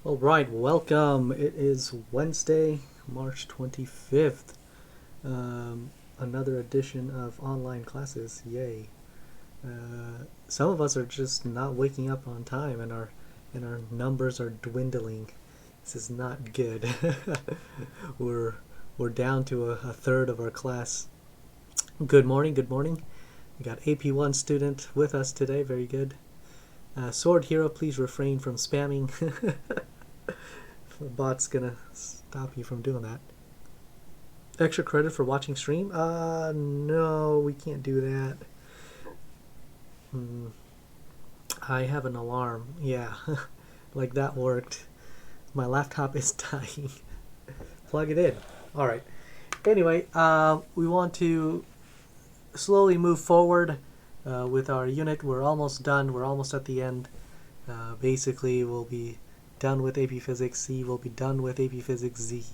All right, welcome. It is Wednesday, March 25th. Another edition of online classes. Yay. Some of us are just not waking up on time and our numbers are dwindling. This is not good. we're down to a third of our class. Good morning, good morning. We got AP1 student with us today, very good. Sword Hero, please refrain from spamming. The bot's gonna stop you from doing that. Extra credit for watching stream? No, we can't do that. I have an alarm. Yeah, like that worked. My laptop is dying. Plug it in. All right. Anyway, we want to slowly move forward with our unit. We're almost done. We're almost at the end. Basically, we'll be done with AP Physics C. We'll be done with AP Physics Z.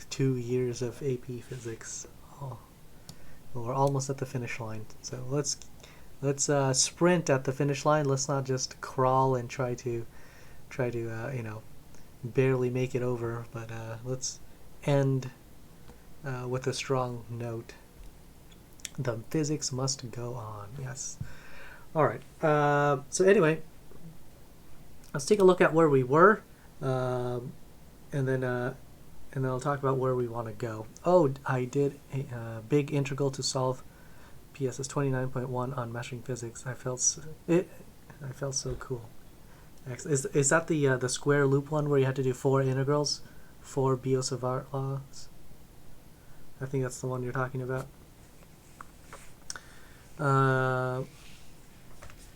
2 years of AP Physics. Oh. We're almost at the finish line. So let's sprint at the finish line. Let's not just crawl and try to barely make it over. But let's end with a strong note. The physics must go on. Yes. All right. So anyway, let's take a look at where we were, and then I'll talk about where we want to go. Oh, I did a big integral to solve PSS 29.1 on measuring physics. I felt so cool. Is that the square loop one where you had to do 4 integrals, 4 Biot-Savart laws? I think that's the one you're talking about.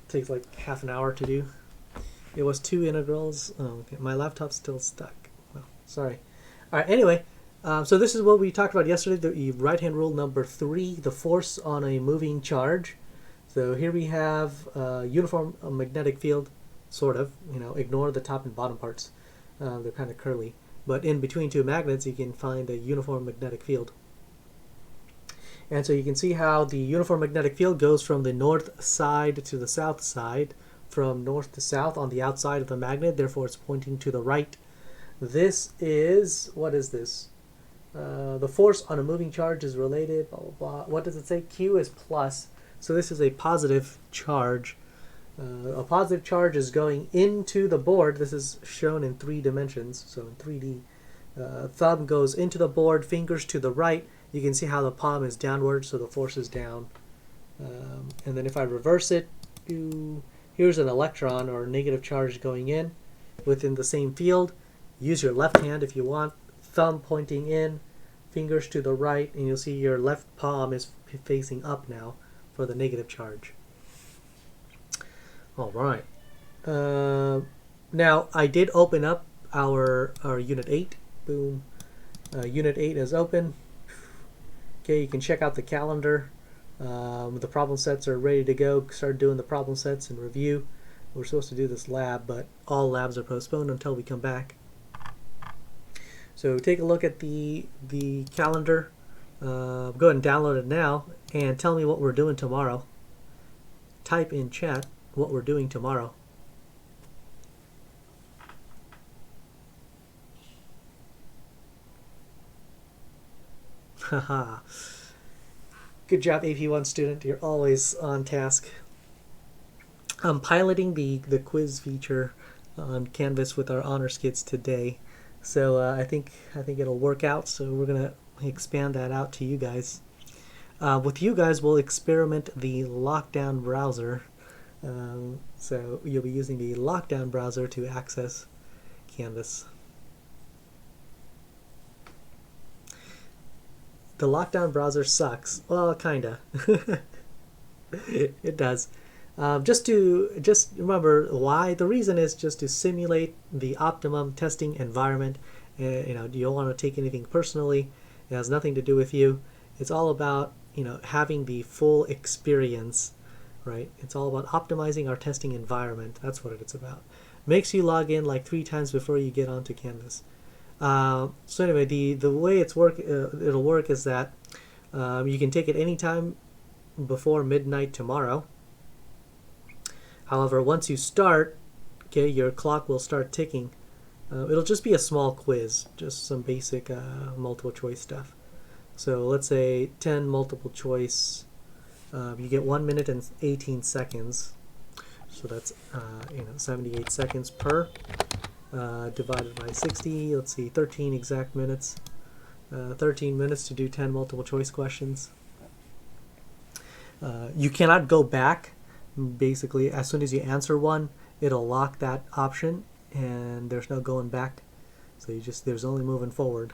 Takes like half an hour to do. It was 2 integrals. Oh, okay. My laptop's still stuck. Well, sorry. All right. Anyway, so this is what we talked about yesterday. The right-hand rule number 3, the force on a moving charge. So here we have uniform magnetic field, sort of. Ignore the top and bottom parts. They're kind of curly. But in between 2 magnets, you can find a uniform magnetic field. And so you can see how the uniform magnetic field goes from the north side to the south side, from north to south on the outside of the magnet, therefore it's pointing to the right. This is, what is this? The force on a moving charge is related, blah, blah, blah. What does it say? Q is plus, so this is a positive charge. A positive charge is going into the board. This is shown in 3 dimensions, so in 3D. Thumb goes into the board, fingers to the right. You can see how the palm is downward, so the force is down. And then if I reverse it, here's an electron or negative charge going in within the same field. Use your left hand if you want. Thumb pointing in, fingers to the right, and you'll see your left palm is facing up now for the negative charge. All right. Now, I did open up our Unit 8. Boom. Unit 8 is open. Okay, you can check out the calendar. The problem sets are ready to go. Start doing the problem sets and review. We're supposed to do this lab, but all labs are postponed until we come back. So take a look at the calendar. Go ahead and download it now and tell me what we're doing tomorrow. Type in chat what we're doing tomorrow. Haha. Good job, AP1 student. You're always on task. I'm piloting the quiz feature on Canvas with our honors kids today, so I think it'll work out. So we're gonna expand that out to you guys. With you guys, we'll experiment the lockdown browser. So you'll be using the lockdown browser to access Canvas. The lockdown browser sucks. Well, kinda. It does. Just remember why. The reason is just to simulate the optimum testing environment. You don't want to take anything personally. It has nothing to do with you. It's all about having the full experience, right? It's all about optimizing our testing environment. That's what it's about. Makes you log in like 3 times before you get onto Canvas. So anyway, the way it'll work is that you can take it anytime before midnight tomorrow. However, once you start, okay, your clock will start ticking. It'll just be a small quiz, just some basic multiple choice stuff. So let's say 10 multiple choice. You get 1 minute and 18 seconds. So that's 78 seconds per divided by 60. Let's see, 13 exact minutes. 13 minutes to do 10 multiple choice questions. You cannot go back. Basically, as soon as you answer one, it'll lock that option, and there's no going back. So there's only moving forward.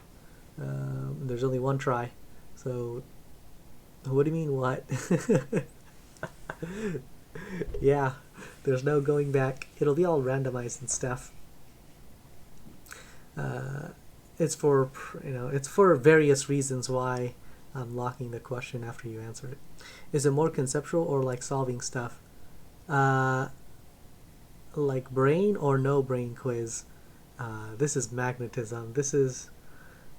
There's only one try. So, what do you mean what? Yeah, there's no going back. It'll be all randomized and stuff. It's for various reasons why I'm locking the question after you answer it. Is it more conceptual or like solving stuff? Like brain or no brain quiz? This is magnetism. This is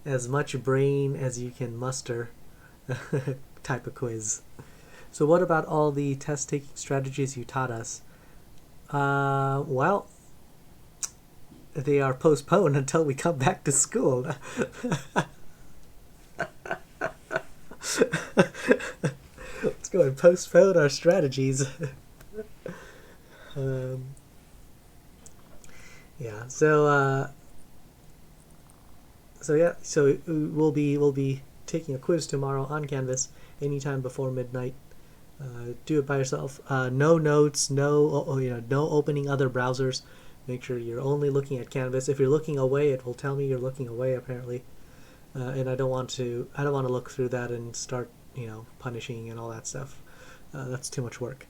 as much brain as you can muster type of quiz. So what about all the test-taking strategies you taught us? Well, they are postponed until we come back to school. Let's go and postpone our strategies. Yeah. So we'll be taking a quiz tomorrow on Canvas anytime before midnight. Do it by yourself. No notes. No opening other browsers. Make sure you're only looking at Canvas. If you're looking away, it will tell me you're looking away apparently. And I don't want to look through that and start punishing and all that stuff. That's too much work.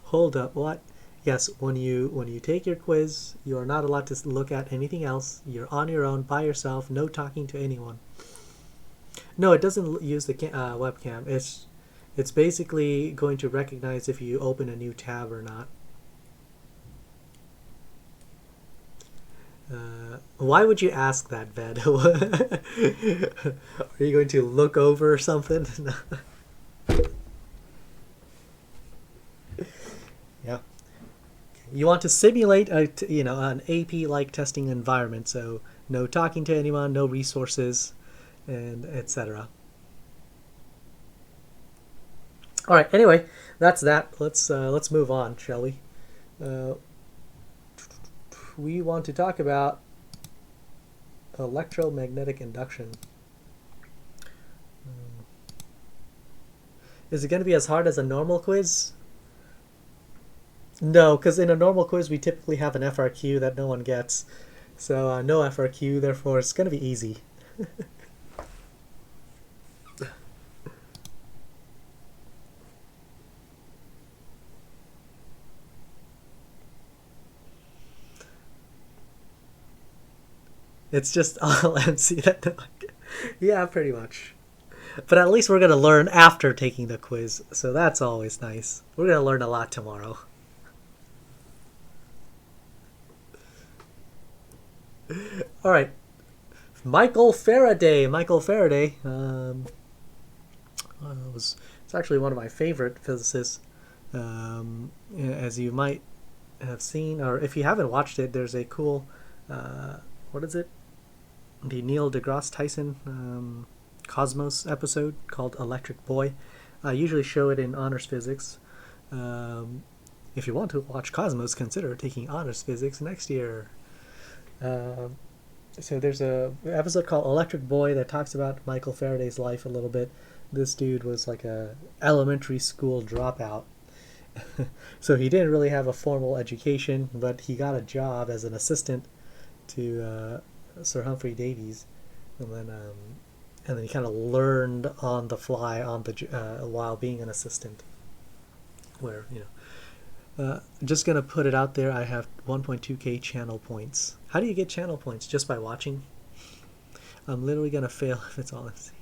Hold up, what? Yes, when you take your quiz, you are not allowed to look at anything else. You're on your own by yourself, no talking to anyone. No, it doesn't use the webcam. It's basically going to recognize if you open a new tab or not. Why would you ask that, Ved? Are you going to look over or something? Yeah. You want to simulate an AP-like testing environment, so no talking to anyone, no resources, and etc. All right. Anyway, that's that. Let's move on, shall we? We want to talk about electromagnetic induction. Is it going to be as hard as a normal quiz? No, because in a normal quiz we typically have an FRQ that no one gets. So no FRQ, therefore it's going to be easy. It's just all MC. Yeah, pretty much. But at least we're going to learn after taking the quiz, so that's always nice. We're going to learn a lot tomorrow. All right. Michael Faraday. It's actually one of my favorite physicists. As you might have seen, or if you haven't watched it, there's a cool, what is it? The Neil deGrasse Tyson Cosmos episode called Electric Boy. I usually show it in honors physics. If you want to watch Cosmos, consider taking honors physics next year. So there's a episode called Electric Boy that talks about Michael Faraday's life a little bit. This dude was like a elementary school dropout. So he didn't really have a formal education, but he got a job as an assistant to Sir Humphrey Davies, and then he kind of learned on the fly while being an assistant. Where just gonna put it out there, I have 1.2k channel points. How do you get channel points? Just by watching? I'm literally gonna fail if it's all MC.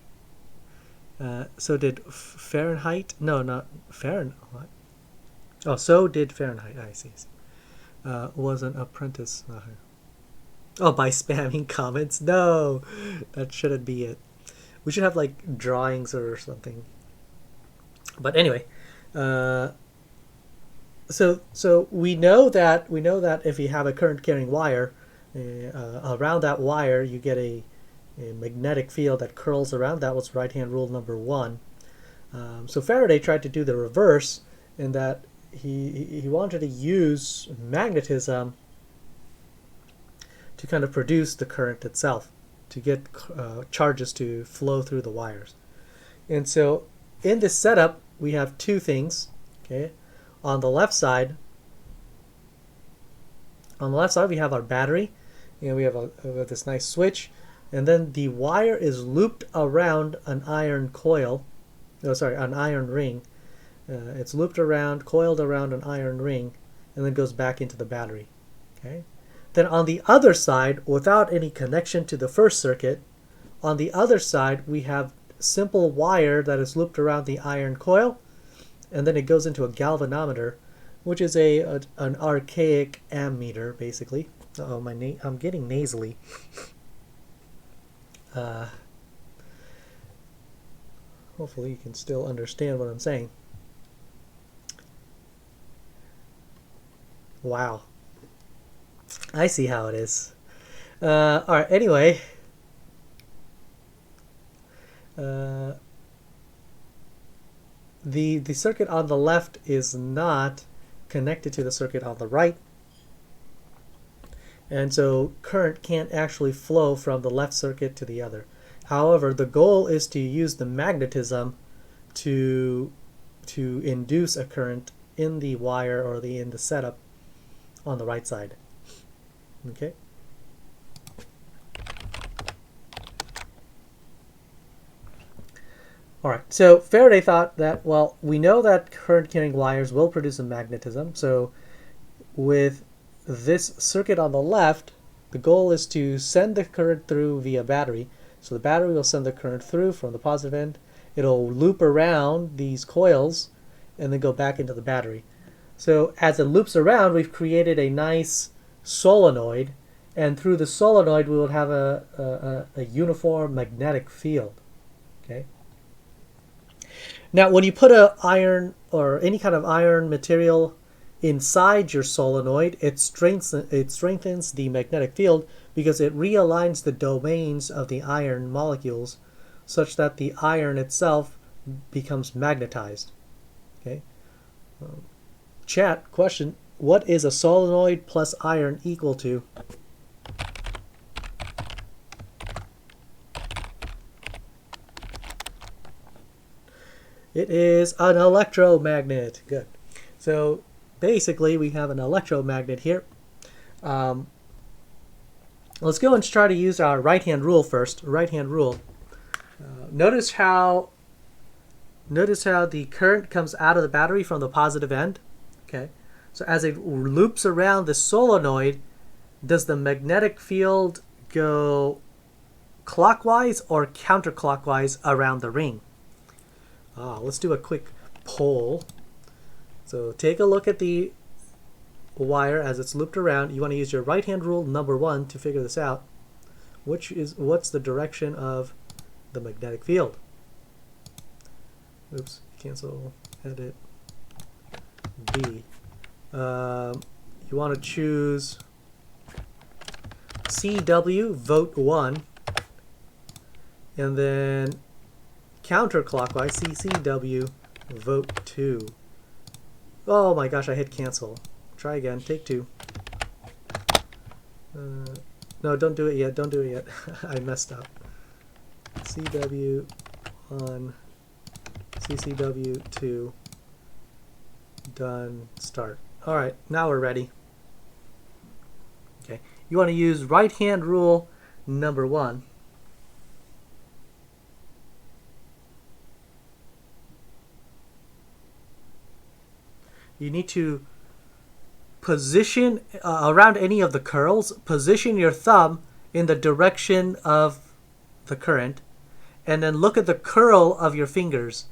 So did Fahrenheit? No, not Fahrenheit. What? Oh, so did Fahrenheit. I see. Was an apprentice. Oh, by spamming comments? No, that shouldn't be it. We should have like drawings or something. But anyway, so we know that if you have a current carrying wire, around that wire you get a magnetic field that curls around. That was right hand rule number 1. So Faraday tried to do the reverse, in that he wanted to use magnetism to kind of produce the current itself, to get charges to flow through the wires. And so in this setup we have two things. Okay, on the left side we have our battery, and we have this nice switch, and then the wire is looped around an iron coil. Oh, sorry, an iron ring. It's looped around, coiled around an iron ring, and then goes back into the battery. Okay. Then on the other side, without any connection to the first circuit, on the other side we have simple wire that is looped around the iron coil, and then it goes into a galvanometer, which is an archaic ammeter, basically. Oh, I'm getting nasally. Hopefully you can still understand what I'm saying. Wow. I see how it is. All right, anyway. The circuit on the left is not connected to the circuit on the right. And so current can't actually flow from the left circuit to the other. However, the goal is to use the magnetism to induce a current in the wire, or in the setup on the right side. Okay. All right, so Faraday thought that, well, we know that current carrying wires will produce a magnetism. So with this circuit on the left, the goal is to send the current through via battery. So the battery will send the current through from the positive end. It'll loop around these coils and then go back into the battery. So as it loops around, we've created a nice solenoid, and through the solenoid we will have a uniform magnetic field. Okay. Now, when you put a iron or any kind of iron material inside your solenoid, it strengthens the magnetic field, because it realigns the domains of the iron molecules such that the iron itself becomes magnetized. Okay. Chat question: what is a solenoid plus iron equal to? It is an electromagnet. Good. So basically we have an electromagnet here. Let's go and try to use our right-hand rule first. Right-hand rule. Notice how the current comes out of the battery from the positive end. Okay. So as it loops around the solenoid, does the magnetic field go clockwise or counterclockwise around the ring? Let's do a quick poll. So take a look at the wire as it's looped around. You want to use your right-hand rule number 1 to figure this out. What's the direction of the magnetic field? Oops, cancel, edit, B. You want to choose CW, vote 1, and then counterclockwise, CCW, vote 2. Oh my gosh, I hit cancel. Try again, take 2. No, don't do it yet, don't do it yet. I messed up. CW 1, CCW 2, done, start. All right, now we're ready. Okay, you want to use right-hand rule number 1. You need to position around any of the curls, position your thumb in the direction of the current, and then look at the curl of your fingers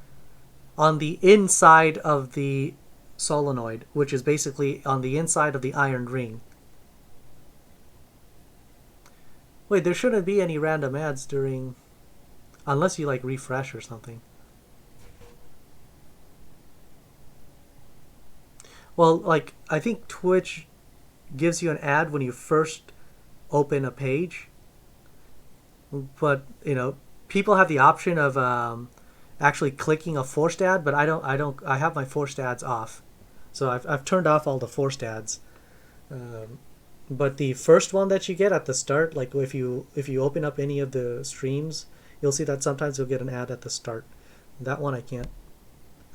on the inside of the solenoid, which is basically on the inside of the iron ring. Wait, there shouldn't be any random ads during, unless you like refresh or something. Well, like, I think Twitch gives you an ad when you first open a page, but people have the option of actually clicking a forced ad, but I have my forced ads off, so I've turned off all the forced ads. But the first one that you get at the start, like if you open up any of the streams, you'll see that sometimes you'll get an ad at the start. That one I can't.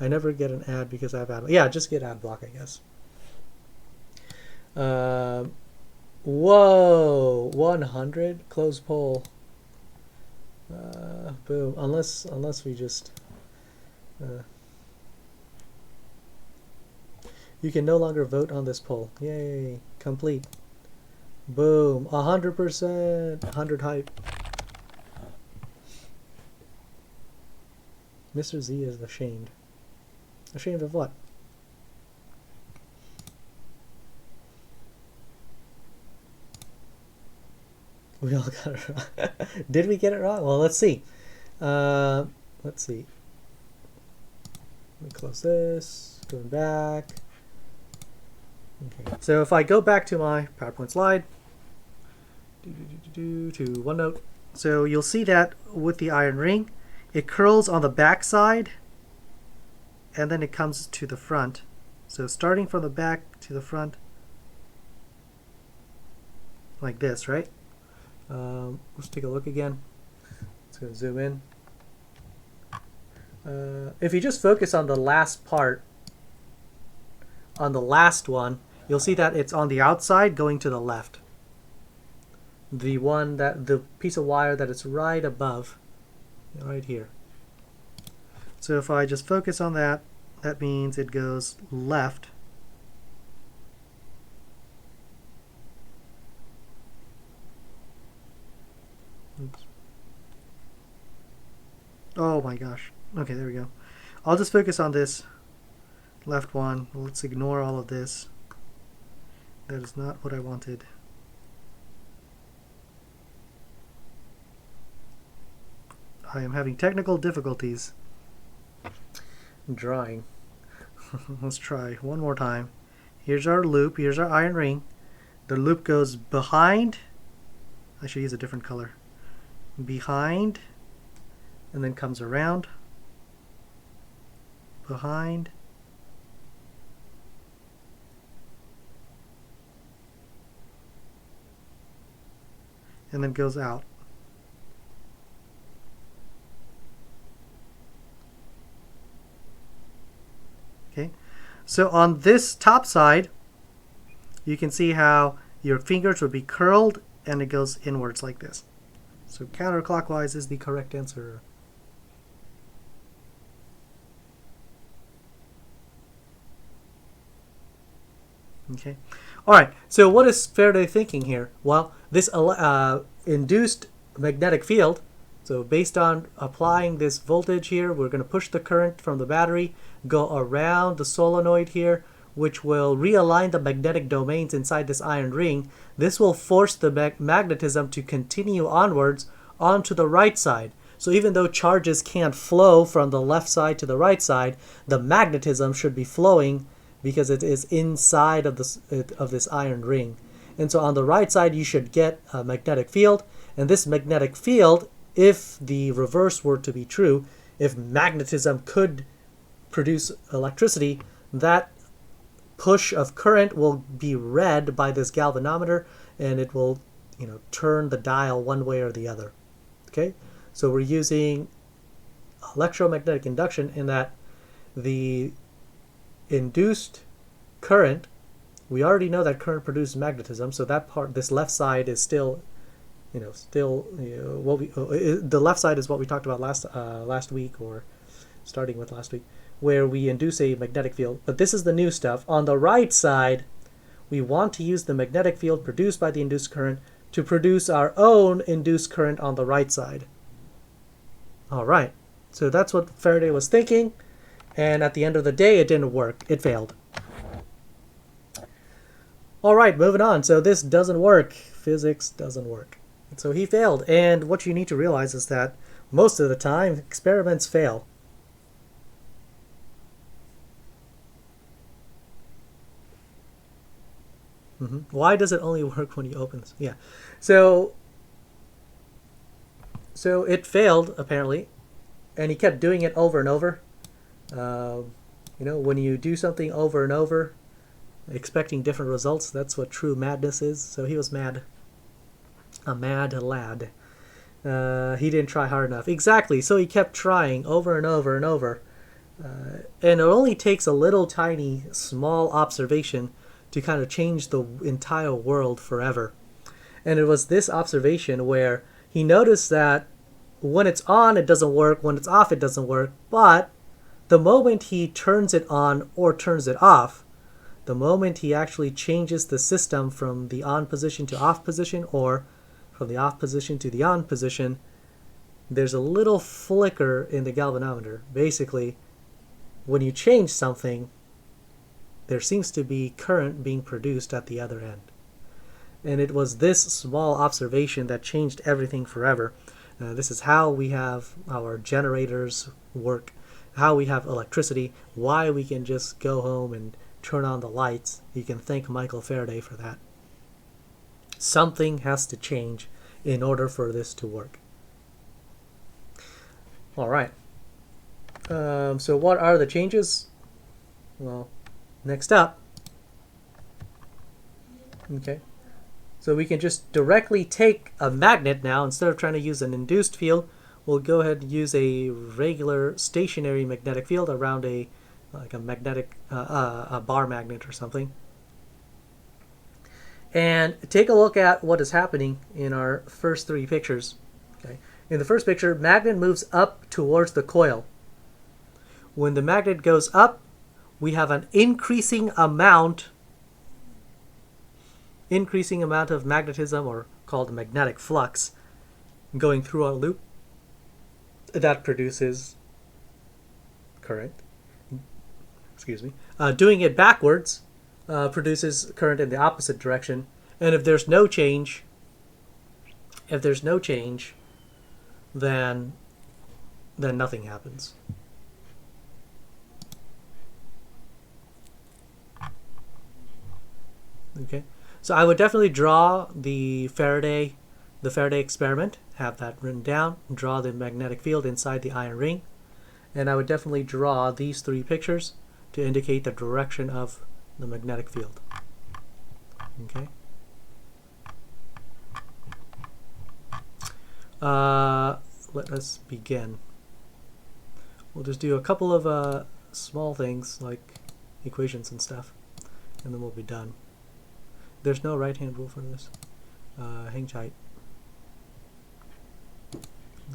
I never get an ad because I have ad. Yeah, just get ad block, I guess. Whoa, 100 close poll. Boom. Unless we just. You can no longer vote on this poll. Yay! Complete. Boom. 100%. 100 hype. Mr. Z is ashamed. Ashamed of what? We all got it wrong. Did we get it wrong? Well, let's see. Let's see. Let me close this. Going back. Okay. So if I go back to my PowerPoint slide, to OneNote, so you'll see that with the iron ring, it curls on the back side, and then it comes to the front. So starting from the back to the front, like this, right? Let's take a look again. Let's go zoom in. If you just focus on the last part, on the last one, you'll see that it's on the outside going to the left. The piece of wire that it's right above, right here. So if I just focus on that, that means it goes left. Oops. Oh my gosh. Okay, there we go. I'll just focus on this left one. Let's ignore all of this. That is not what I wanted. I am having technical difficulties drawing. Let's try one more time. Here's our loop. Here's our iron ring. The loop goes behind. I should use a different color. Behind, and then comes around. Behind. And then goes out. Okay, so on this top side, you can see how your fingers would be curled and it goes inwards like this. So counterclockwise is the correct answer. Okay. All right. So what is Faraday thinking here? Well, this induced magnetic field, so based on applying this voltage here, we're going to push the current from the battery, go around the solenoid here, which will realign the magnetic domains inside this iron ring. This will force the magnetism to continue onwards onto the right side. So even though charges can't flow from the left side to the right side, the magnetism should be flowing because it is inside of this iron ring. And so on the right side, you should get a magnetic field. And this magnetic field, if the reverse were to be true, if magnetism could produce electricity, that push of current will be read by this galvanometer, and it will, turn the dial one way or the other. Okay, so we're using electromagnetic induction in that the induced current, we already know that current produces magnetism, so that part, this left side is still, what we, the left side is what we talked about last week, or starting with last week, where we induce a magnetic field. But this is the new stuff. On the right side, we want to use the magnetic field produced by the induced current to produce our own induced current on the right side. All right, so that's what Faraday was thinking, and at the end of the day, it didn't work. It failed. All right, moving on. So this doesn't work. Physics doesn't work. So he failed, and what you need to realize is that most of the time, experiments fail. Why does it only work when you open this? Yeah. So it failed, apparently, and he kept doing it over and over. When you do something over and over, expecting different results, that's what true madness is. So he was mad. A mad lad. He didn't try hard enough. Exactly. So he kept trying over and over and over. And it only takes a little tiny, small observation to kind of change the entire world forever. And it was this observation where he noticed that when it's on, it doesn't work. When it's off, it doesn't work. But the moment he turns it on or turns it off, the moment he actually changes the system from the on position to off position, or from the off position to the on position, there's a little flicker in the galvanometer. Basically, when you change something, there seems to be current being produced at the other end. And it was this small observation that changed everything forever. This is how we have our generators work, how we have electricity, why we can just go home and turn on the lights. You can thank Michael Faraday for that. Something has to change in order for this to work. All right. So what are the changes? Well, next up. Okay. So we can just directly take a magnet now. Instead of trying to use an induced field, we'll go ahead and use a regular stationary magnetic field around a magnetic a bar magnet or something. And take a look at what is happening in our first three pictures. Okay. In the first picture, magnet moves up towards the coil. When the magnet goes up, we have an increasing amount of magnetism, or called magnetic flux, going through our loop. That produces current. Excuse me. Doing it backwards produces current in the opposite direction. And if there's no change, then nothing happens. Okay, so I would definitely draw the Faraday experiment, have that written down, draw the magnetic field inside the iron ring, and I would definitely draw these three pictures to indicate the direction of the magnetic field. Okay. Let us begin. We'll just do a couple of small things like equations and stuff, and then we'll be done. There's no right-hand rule for this. Hang tight.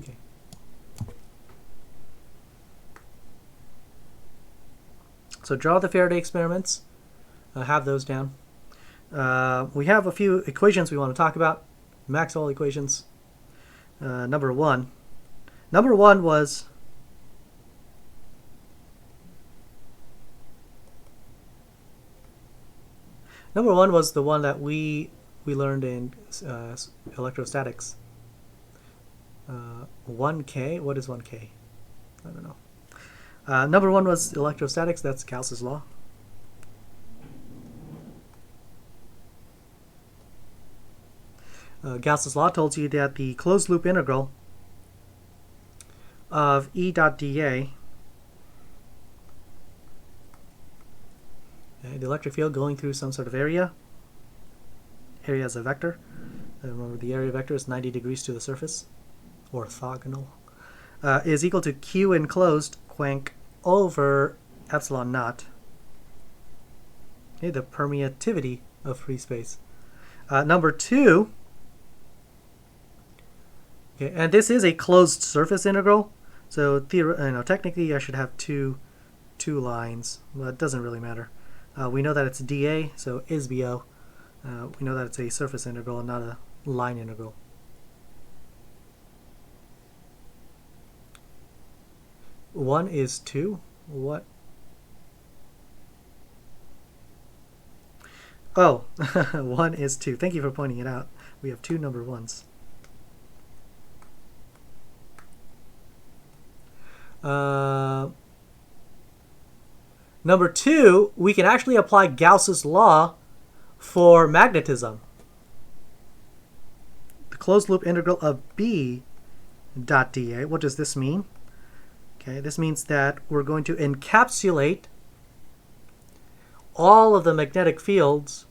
Okay. So draw the Faraday experiments. Have those down. We have a few equations we want to talk about. Maxwell equations. Number one was the one that we learned in electrostatics. 1K? What is 1K? I don't know. Number one was electrostatics. That's Gauss's law. Gauss's law told you that the closed loop integral of E dot dA, the electric field going through some sort of area as a vector. Remember, the area vector is 90 degrees to the surface, orthogonal, is equal to Q enclosed quank over epsilon naught. Okay, the permeativity of free space. Number two, okay, and this is a closed surface integral, so technically I should have two lines, but it doesn't really matter. We know that it's dA, so ISBO. We know that it's a surface integral and not a line integral. One is 2. What? Oh, 1 is 2. Thank you for pointing it out. We have two number ones. Number 2, we can actually apply Gauss's law for magnetism. The closed loop integral of B dot dA, what does this mean? Okay, this means that we're going to encapsulate all of the magnetic fields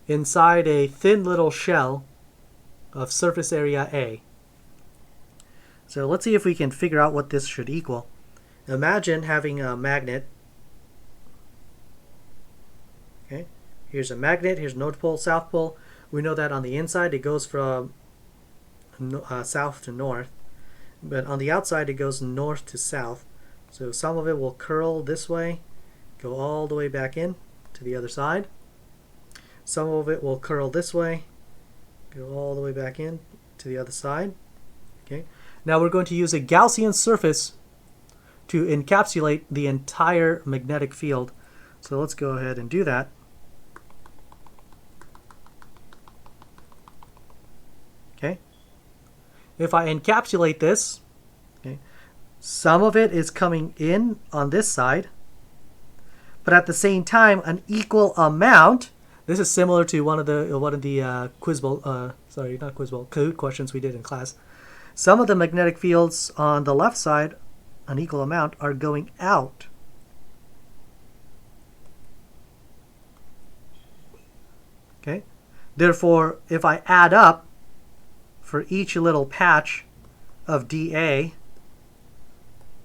inside a thin little shell of surface area A. So let's see if we can figure out what this should equal. Imagine having a magnet. Okay, here's a magnet, here's North Pole, South Pole. We know that on the inside it goes from south to north, but on the outside it goes north to south. So some of it will curl this way, go all the way back in to the other side. Some of it will curl this way, go all the way back in to the other side. Okay. Now we're going to use a Gaussian surface to encapsulate the entire magnetic field. So let's go ahead and do that. Okay. If I encapsulate this, okay, some of it is coming in on this side, but at the same time, an equal amount. This is similar to one of the Kahoot questions we did in class. Some of the magnetic fields on the left side, an equal amount, are going out. Okay. Therefore, if I add up for each little patch of dA,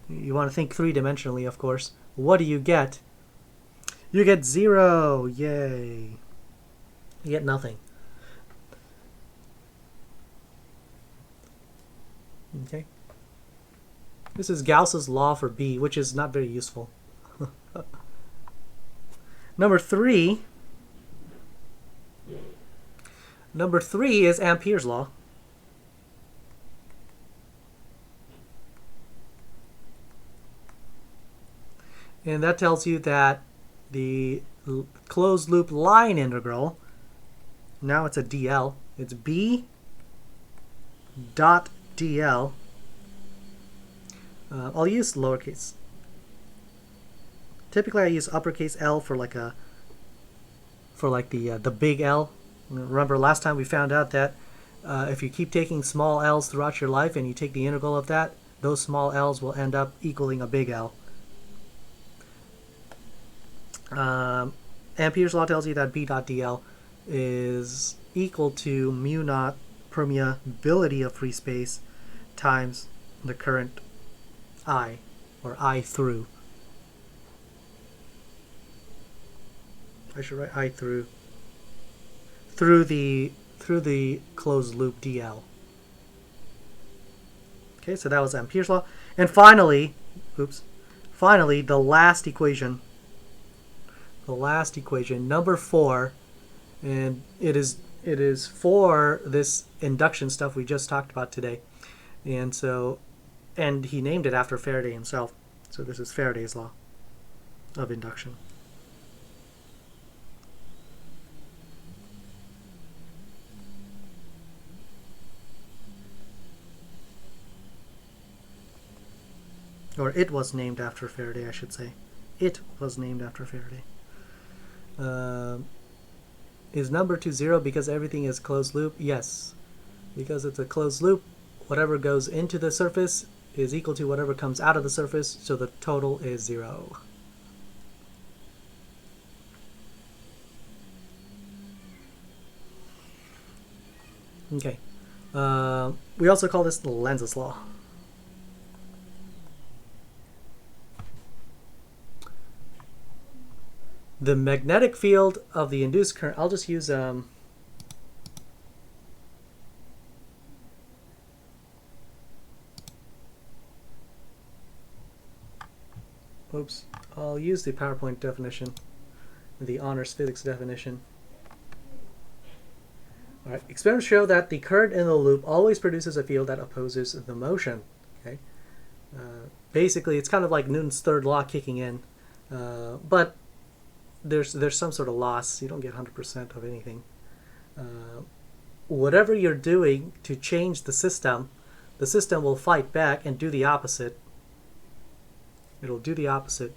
you want to think three-dimensionally, of course. What do you get? You get 0. Yay. You get nothing. Okay. This is Gauss's law for B, which is not very useful. Number three is Ampere's law. And that tells you that the closed loop line integral, now it's a dl, it's B dot dl. I'll use lowercase. Typically I use uppercase L for the big L. Remember last time we found out that if you keep taking small L's throughout your life and you take the integral of that, those small L's will end up equaling a big L. Ampere's law tells you that B dot dl is equal to mu naught permeability of free space times the current I, or I through. I should write I through the closed loop dl. Okay, so that was Ampere's law. And finally, the last equation. The last equation, number 4, and it is for this induction stuff we just talked about today. And he named it after Faraday himself. So this is Faraday's law of induction. Or it was named after Faraday, I should say. It was named after Faraday. Is number 2 0 because everything is closed loop? Yes. Because it's a closed loop, whatever goes into the surface is equal to whatever comes out of the surface, so the total is 0. Okay. We also call this Lenz's law. The magnetic field of the induced current, I'll just use I'll use the PowerPoint definition, the honors physics definition. All right, experiments show that the current in the loop always produces a field that opposes the motion. Okay, basically it's kind of like Newton's third law kicking in, but there's some sort of loss. You don't get 100% of anything. Whatever you're doing to change the system will fight back and do the opposite. It'll do the opposite,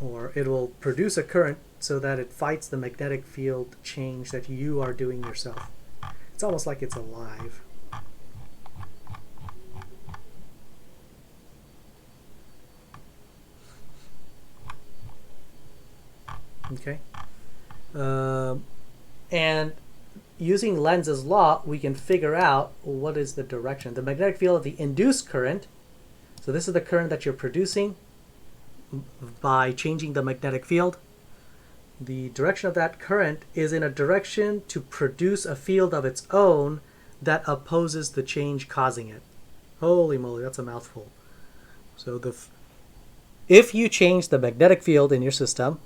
or it will produce a current so that it fights the magnetic field change that you are doing yourself. It's almost like it's alive. Okay. And using Lenz's law, we can figure out what is the direction. The magnetic field of the induced current, so this is the current that you're producing by changing the magnetic field. The direction of that current is in a direction to produce a field of its own that opposes the change causing it. Holy moly, that's a mouthful. So if you change the magnetic field in your system,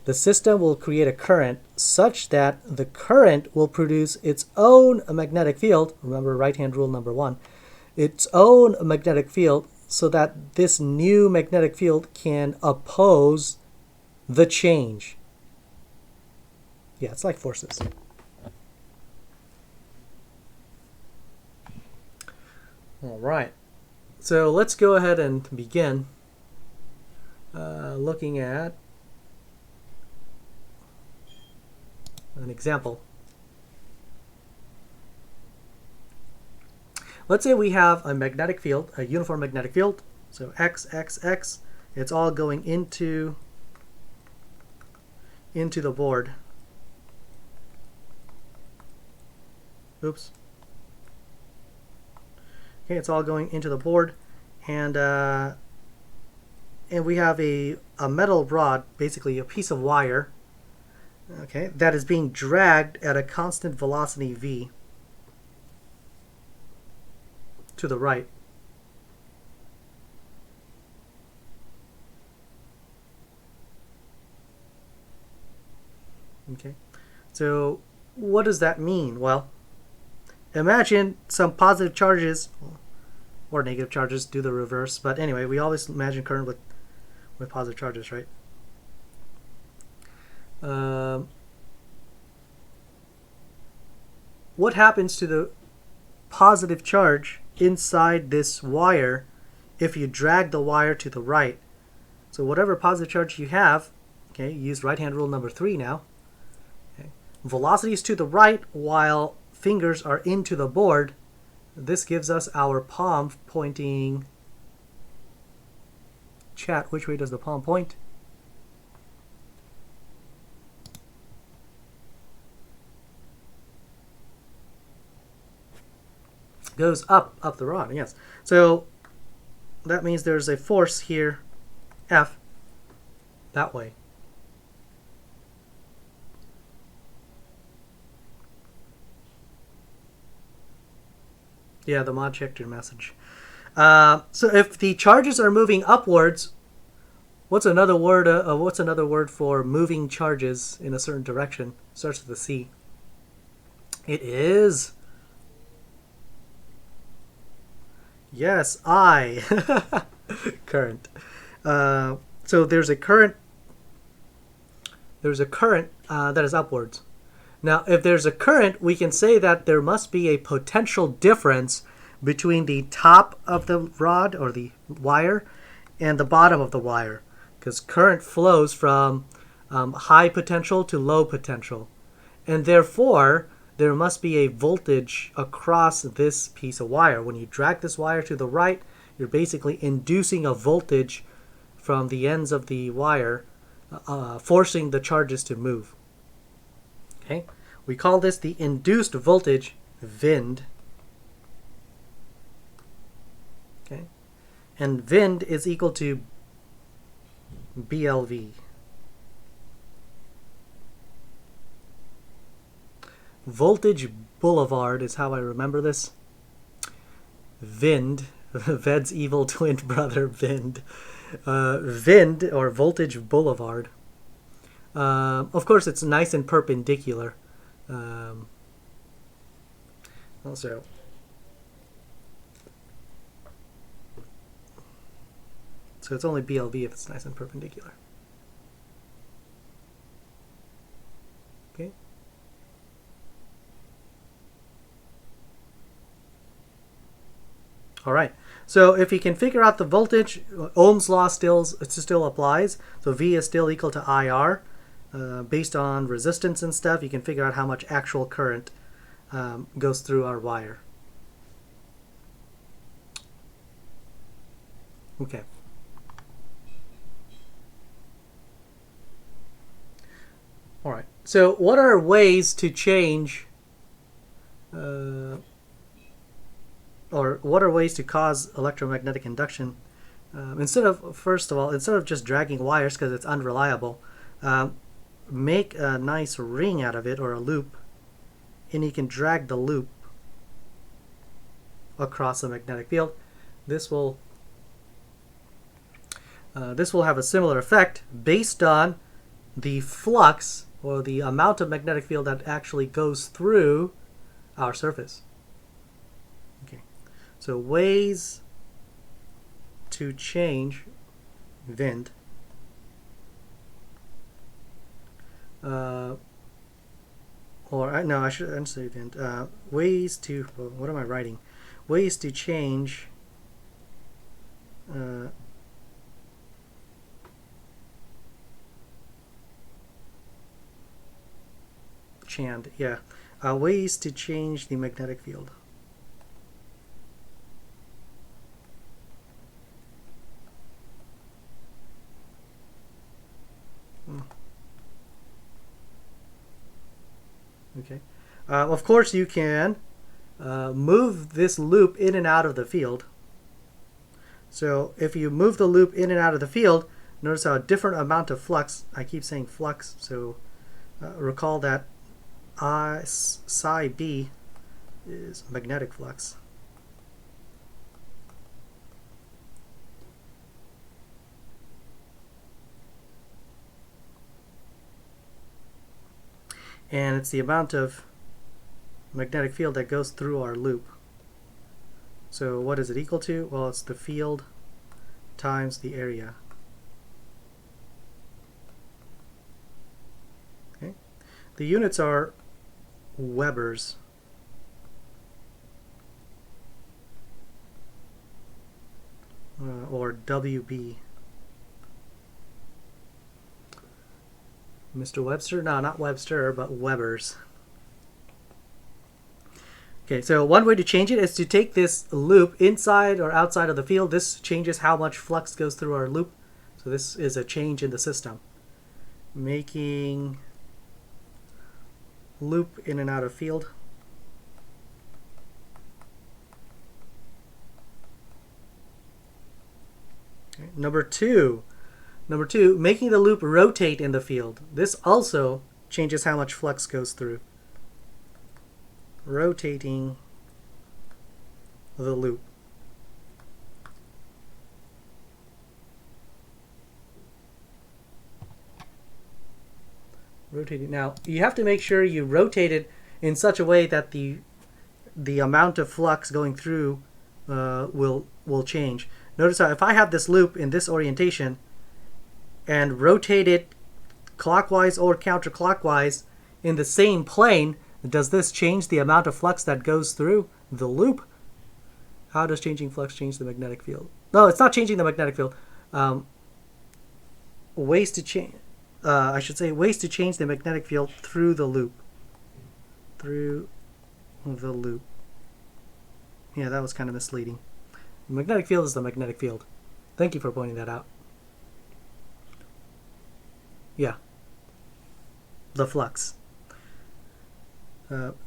the system will create a current such that the current will produce its own magnetic field. Remember right-hand rule number 1. Its own magnetic field, so that this new magnetic field can oppose the change. Yeah, it's like forces. All right. So let's go ahead and begin looking at an example. Let's say we have a magnetic field, a uniform magnetic field. So X, X, X. It's all going into the board. Oops. Okay, it's all going into the board, and we have a metal rod, basically a piece of wire, okay, that is being dragged at a constant velocity v to the right. Okay, so what does that mean? Well, imagine some positive charges, or negative charges, do the reverse, but anyway, we always imagine current with positive charges, right? What happens to the positive charge inside this wire if you drag the wire to the right? So whatever positive charge you have, okay, use right-hand rule number 3 now. Okay. Velocity is to the right while fingers are into the board. This gives us our palm pointing. Chat, which way does the palm point? Goes up the rod, yes. So that means there's a force here, F, that way. Yeah, the mod checked your message. So if the charges are moving upwards, what's another word? What's another word for moving charges in a certain direction? Starts with a C. It is. Yes, I. Current. So there's a current. There's a current that is upwards. Now, if there's a current, we can say that there must be a potential difference between the top of the rod or the wire and the bottom of the wire, because current flows from high potential to low potential. And therefore, there must be a voltage across this piece of wire. When you drag this wire to the right, you're basically inducing a voltage from the ends of the wire, forcing the charges to move. Okay, we call this the induced voltage, Vind. Okay, and Vind is equal to BLV. Voltage boulevard is how I remember this. Vind, Ved's evil twin brother, Vind. Vind, or voltage boulevard. Of course, it's nice and perpendicular. Also, so it's only BLV if it's nice and perpendicular. Okay. All right. So if you can figure out the voltage, Ohm's law still applies. So V is still equal to IR. based on resistance and stuff, you can figure out how much actual current goes through our wire. Okay. All right. So what are ways to change, or what are ways to cause electromagnetic induction? Instead of just dragging wires because it's unreliable, make a nice ring out of it or a loop, and you can drag the loop across a magnetic field. This will have a similar effect based on the flux or the amount of magnetic field that actually goes through our surface. Okay, so ways to change wind. No, I shouldn't say wind. Ways to, what am I writing? Ways to change ways to change the magnetic field. Okay. Of course, you can move this loop in and out of the field. So if you move the loop in and out of the field, notice how a different amount of flux, I keep saying flux, so recall that psi b is magnetic flux. And it's the amount of magnetic field that goes through our loop. So what is it equal to? Well, it's the field times the area. Okay. The units are Webers. Or WB. Mr. Webster? No, not Webster, but Webers. Okay, so one way to change it is to take this loop inside or outside of the field. This changes how much flux goes through our loop. So this is a change in the system. Making loop in and out of field. Okay. Number two, making the loop rotate in the field. This also changes how much flux goes through. Rotating the loop. Rotating. Now, you have to make sure you rotate it in such a way that the amount of flux going through will change. Notice how if I have this loop in this orientation and rotate it clockwise or counterclockwise in the same plane, does this change the amount of flux that goes through the loop? How does changing flux change the magnetic field? No, it's not changing the magnetic field. Ways to change. I should say ways to change the magnetic field through the loop. Through the loop. Yeah, that was kind of misleading. The magnetic field is the magnetic field. Thank you for pointing that out. Yeah. The flux.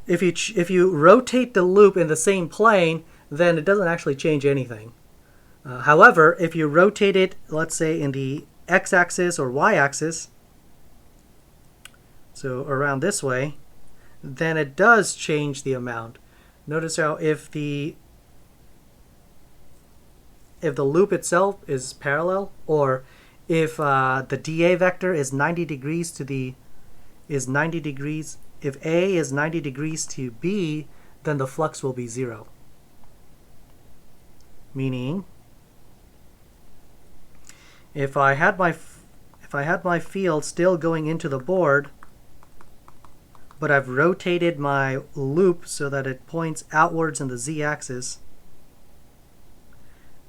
If you rotate the loop in the same plane, then it doesn't actually change anything. However, if you rotate it, let's say in the x-axis or y-axis, so around this way, then it does change the amount. Notice how if the loop itself is parallel, or if the dA vector is 90 degrees if A is 90 degrees to B, then the flux will be 0. Meaning, if I had my field still going into the board, but I've rotated my loop so that it points outwards in the z-axis,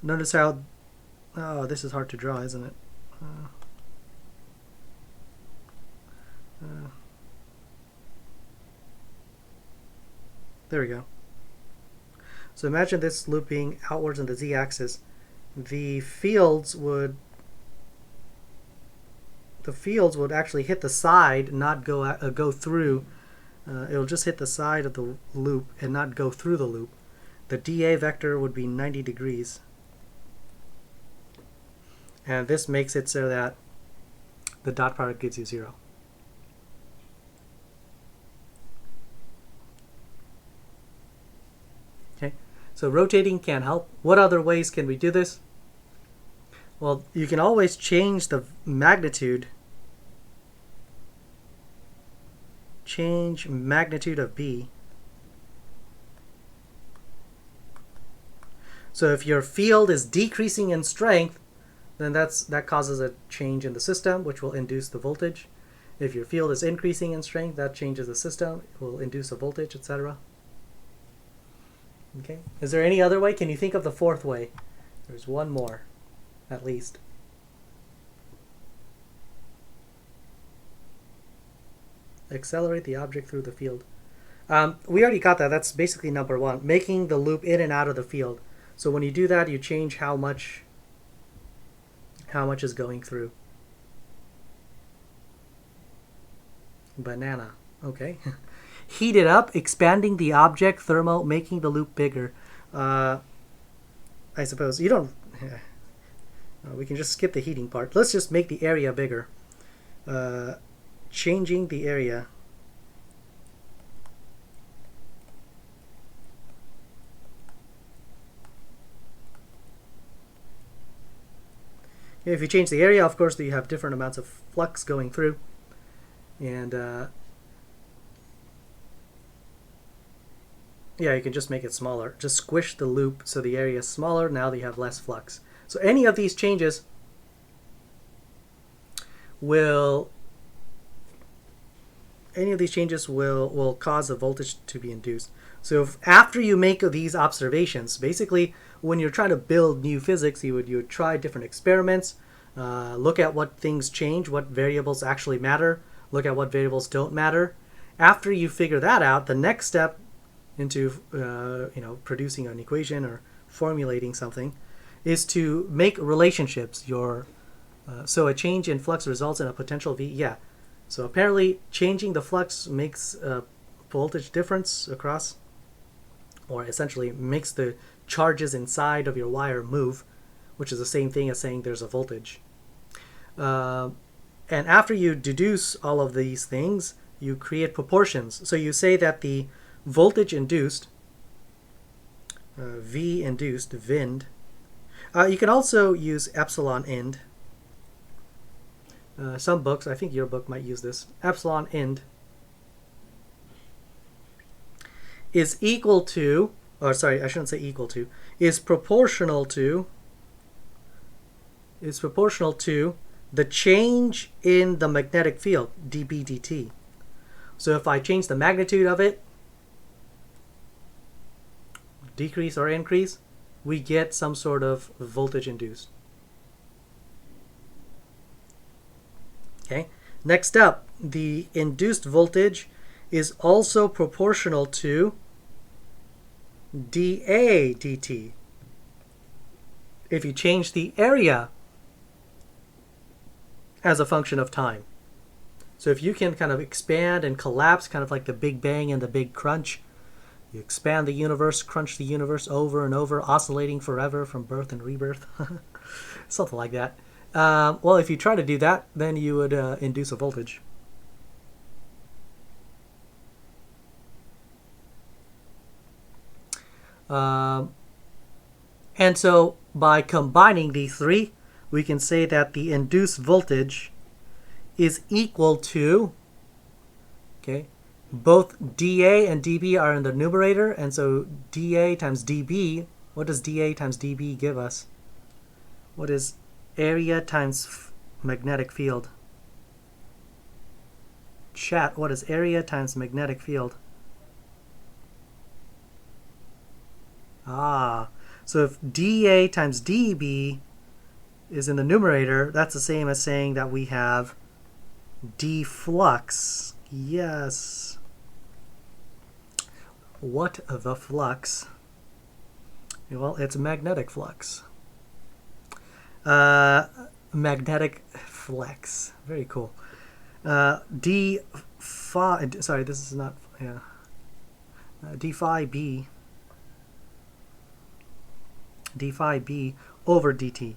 notice how, oh, this is hard to draw, isn't it? There we go. So imagine this looping outwards on the z-axis. The fields would actually hit the side, not go through. It'll just hit the side of the loop and not go through the loop. The dA vector would be 90 degrees. And this makes it so that the dot product gives you 0. Okay, so rotating can help. What other ways can we do this? Well, you can always change the magnitude. Change magnitude of B. So if your field is decreasing in strength, then that causes a change in the system, which will induce the voltage. If your field is increasing in strength, that changes the system, it will induce a voltage, etc. Okay. Is there any other way? Can you think of the fourth way? There's one more, at least. Accelerate the object through the field. We already got that. That's basically number one, making the loop in and out of the field. So when you do that, you change how much is going through. Banana. Okay. Heat it up, expanding the object, thermo, making the loop bigger. I suppose you don't. We can just skip the heating part. Let's just make the area bigger. Changing the area. If you change the area, of course, you have different amounts of flux going through. And yeah, you can just make it smaller. Just squish the loop so the area is smaller. Now you have less flux. So any of these changes will cause the voltage to be induced. So after you make these observations, basically when you're trying to build new physics, you would try different experiments, look at what things change, what variables actually matter, look at what variables don't matter. After you figure that out, the next step into producing an equation or formulating something is to make relationships. So a change in flux results in a potential V. Yeah. So apparently changing the flux makes a voltage difference across, or essentially makes the charges inside of your wire move, which is the same thing as saying there's a voltage. And after you deduce all of these things, you create proportions. So you say that the voltage induced, V induced, Vind. You can also use epsilon ind. Some books, I think your book might use this. Epsilon ind is equal to, or sorry, I shouldn't say equal to, is proportional to the change in the magnetic field, dB dt. So if I change the magnitude of it, decrease or increase, we get some sort of voltage induced. Okay. Next up, the induced voltage is also proportional to dA dt. If you change the area as a function of time. So if you can kind of expand and collapse, kind of like the Big Bang and the Big Crunch, you expand the universe, crunch the universe over and over, oscillating forever from birth and rebirth. Something like that. Well, if you try to do that, then you would induce a voltage. And so by combining these three, we can say that the induced voltage is equal to, okay, both dA and dB are in the numerator, and so dA times dB, what does dA times dB give us? What is area times magnetic field? Chat, what is area times magnetic field? So if dA times dB is in the numerator, that's the same as saying that we have d flux. Yes. What the flux? Well, it's magnetic flux. Magnetic flex. Very cool. D phi. Sorry, this is not. Yeah. D phi b. D phi b over dt.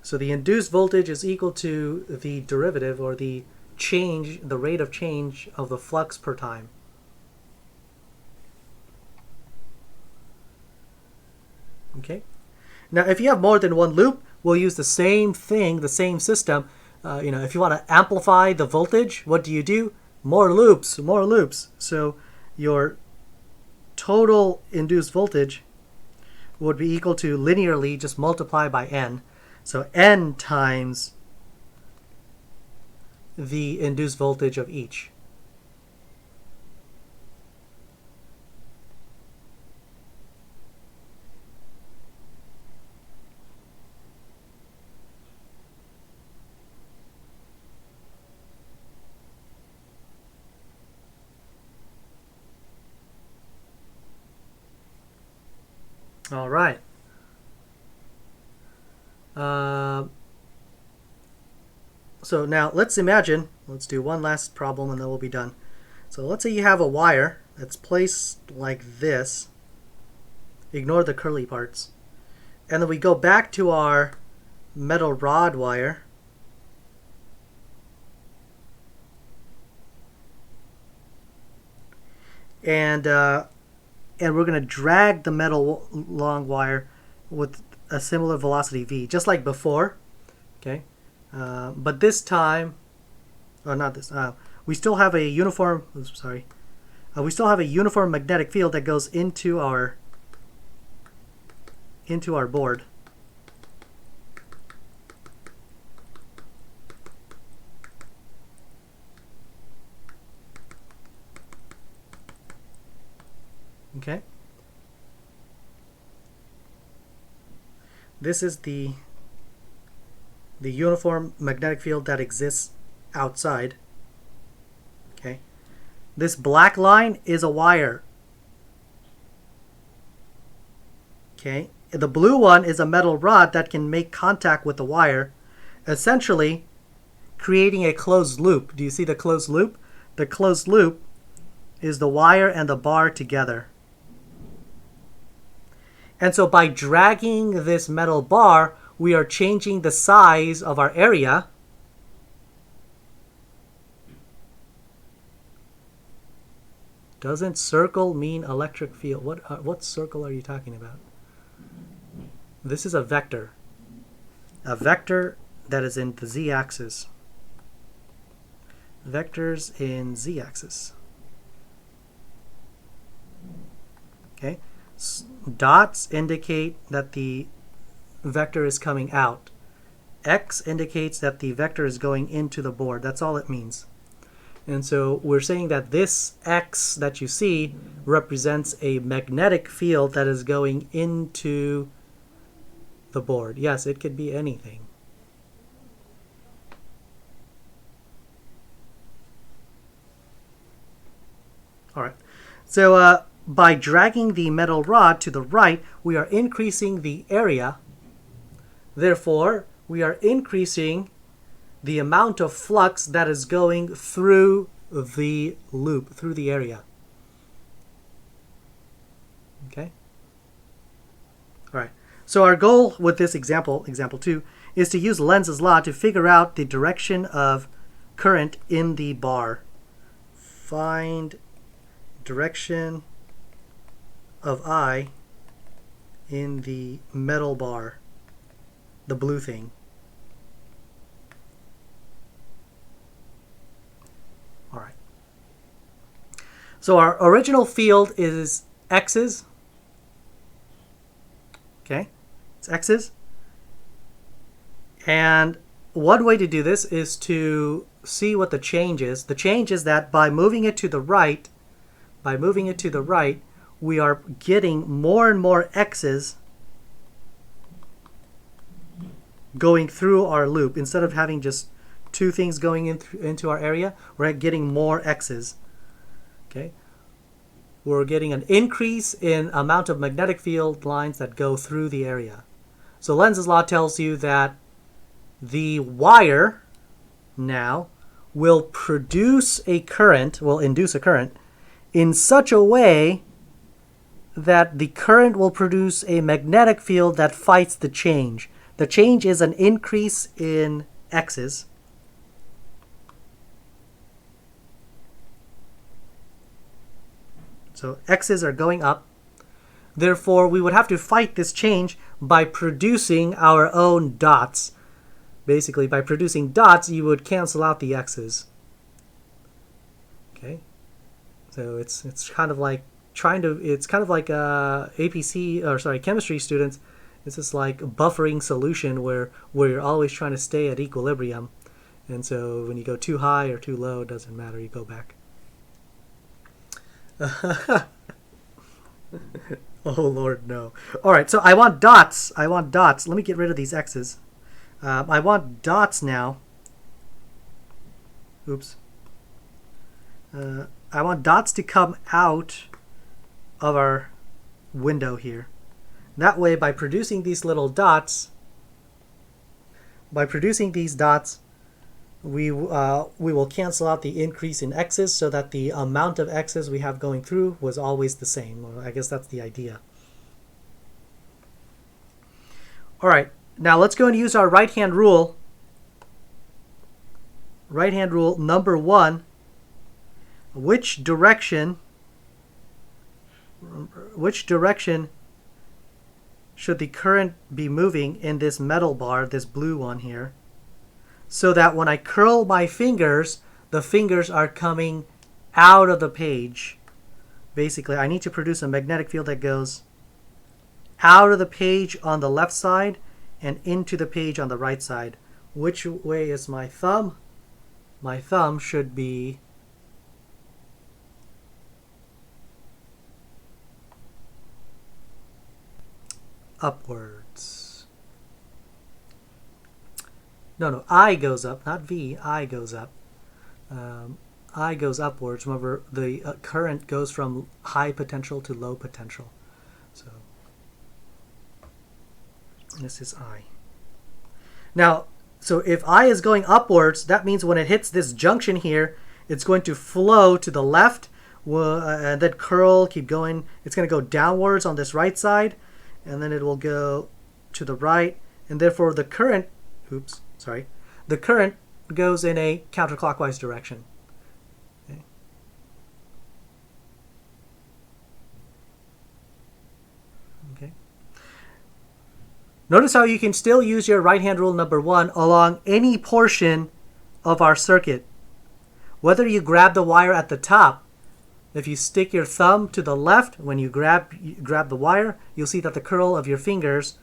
So the induced voltage is equal to the derivative, or the change, the rate of change of the flux per time. Okay. Now, if you have more than one loop, we'll use the same thing, the same system. If you want to amplify the voltage, what do? More loops, more loops. So your total induced voltage would be equal to linearly just multiply by n. So n times the induced voltage of each. All right. So now let's imagine, let's do one last problem and then we'll be done. So let's say you have a wire that's placed like this. Ignore the curly parts. And then we go back to our metal rod wire. And we're going to drag the metal long wire with a similar velocity v, just like before. Okay, but this time, or not this. We still have a uniform. Oops, sorry. We still have a uniform magnetic field that goes into our board. Okay. This is the uniform magnetic field that exists outside. Okay. This black line is a wire. Okay. The blue one is a metal rod that can make contact with the wire, essentially creating a closed loop. Do you see the closed loop? The closed loop is the wire and the bar together. And so by dragging this metal bar, we are changing the size of our area. Doesn't circle mean electric field? What circle are you talking about? This is a vector. A vector that is in the z-axis. Vectors in z-axis. Okay. Dots indicate that the vector is coming out. X indicates that the vector is going into the board. That's all it means. And so we're saying that this X that you see represents a magnetic field that is going into the board. Yes, it could be anything. All right. So by dragging the metal rod to the right, we are increasing the area. Therefore, we are increasing the amount of flux that is going through the loop, through the area. Okay? All right. So our goal with this example 2, is to use Lenz's law to figure out the direction of current in the bar. Find direction of I in the metal bar, the blue thing. All right. So our original field is X's. Okay, it's X's. And one way to do this is to see what the change is. The change is that by moving it to the right, we are getting more and more X's going through our loop instead of having just two things going into our area, we're getting more x's. Okay, we're getting an increase in amount of magnetic field lines that go through the area. So Lenz's law tells you that the wire now will produce a current, will induce a current in such a way that the current will produce a magnetic field that fights the change. The change is an increase in x's. So x's are going up. Therefore, we would have to fight this change by producing our own dots. Basically, by producing dots, you would cancel out the x's. Okay, so it's kind of like APC, or sorry, chemistry students. It's just like a buffering solution where you're always trying to stay at equilibrium, and so when you go too high or too low, it doesn't matter. You go back. Oh Lord, no. All right, so I want dots. Let me get rid of these x's. I want dots now. Oops. I want dots to come out of our window here. That way, by producing these little dots, we will cancel out the increase in x's so that the amount of x's we have going through was always the same. Well, I guess that's the idea. All right, now let's go and use our right-hand rule. Right-hand rule number 1. Which direction should the current be moving in this metal bar, this blue one here, so that when I curl my fingers, the fingers are coming out of the page. Basically, I need to produce a magnetic field that goes out of the page on the left side and into the page on the right side. Which way is my thumb? My thumb should be upwards. No, I goes up, not V, I goes up. I goes upwards. Remember, the current goes from high potential to low potential. So this is I. Now, so if I is going upwards, that means when it hits this junction here, it's going to flow to the left, and then curl, keep going. It's going to go downwards on this right side, and then it will go to the right, and therefore the current, the current goes in a counterclockwise direction. Okay. Okay. Notice how you can still use your right-hand rule number 1 along any portion of our circuit. Whether you grab the wire at the top, if you stick your thumb to the left, when you grab the wire, you'll see that the curl of your fingers,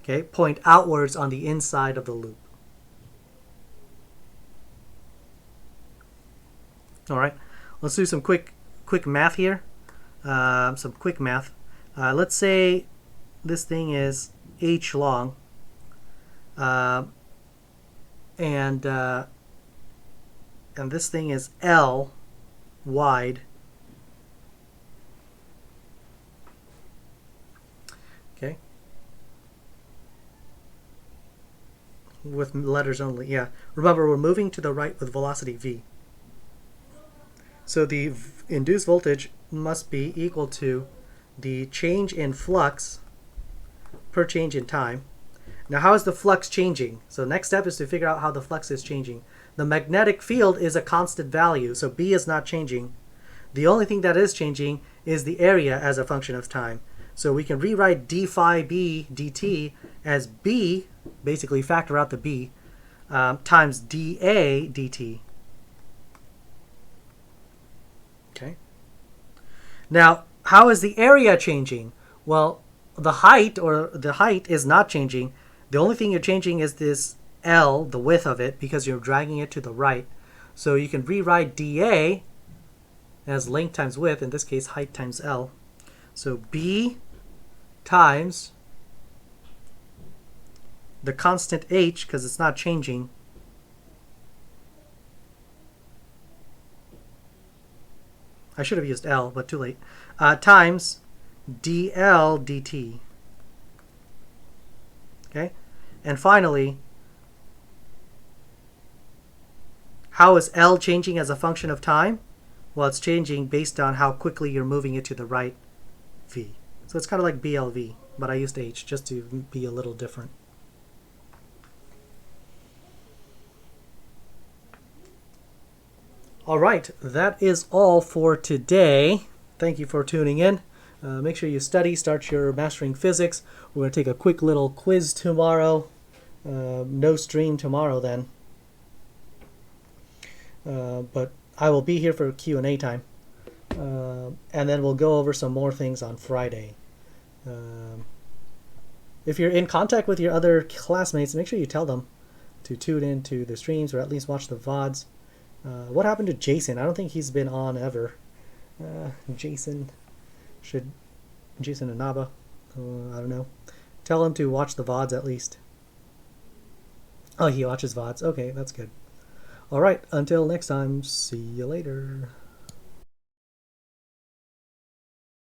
okay, point outwards on the inside of the loop. All right, let's do some quick math here. Some quick math. Let's say this thing is h long, and this thing is L wide. Okay. With letters only, yeah. Remember, we're moving to the right with velocity v. So the induced voltage must be equal to the change in flux per change in time. Now, how is the flux changing? So next step is to figure out how the flux is changing. The magnetic field is a constant value, so B is not changing. The only thing that is changing is the area as a function of time. So we can rewrite d phi b dt as B, basically factor out the B, times dA dt. Okay. Now, how is the area changing? Well, the height is not changing. The only thing you're changing is this L, the width of it, because you're dragging it to the right. So you can rewrite dA as length times width, in this case height times L. So B times the constant h, because it's not changing, I should have used L, but too late, times dl dt. Okay? And finally, how is L changing as a function of time? Well, it's changing based on how quickly you're moving it to the right V. So it's kind of like BLV, but I used H just to be a little different. All right, that is all for today. Thank you for tuning in. Make sure you study, start your mastering physics. We're going to take a quick little quiz tomorrow. No stream tomorrow then. But I will be here for Q&A time. And then we'll go over some more things on Friday. If you're in contact with your other classmates, make sure you tell them to tune in to the streams or at least watch the VODs. What happened to Jason? I don't think he's been on ever. Jason Inaba. I don't know. Tell him to watch the VODs at least. Oh, he watches VODs. Okay, that's good. All right, until next time, see you later.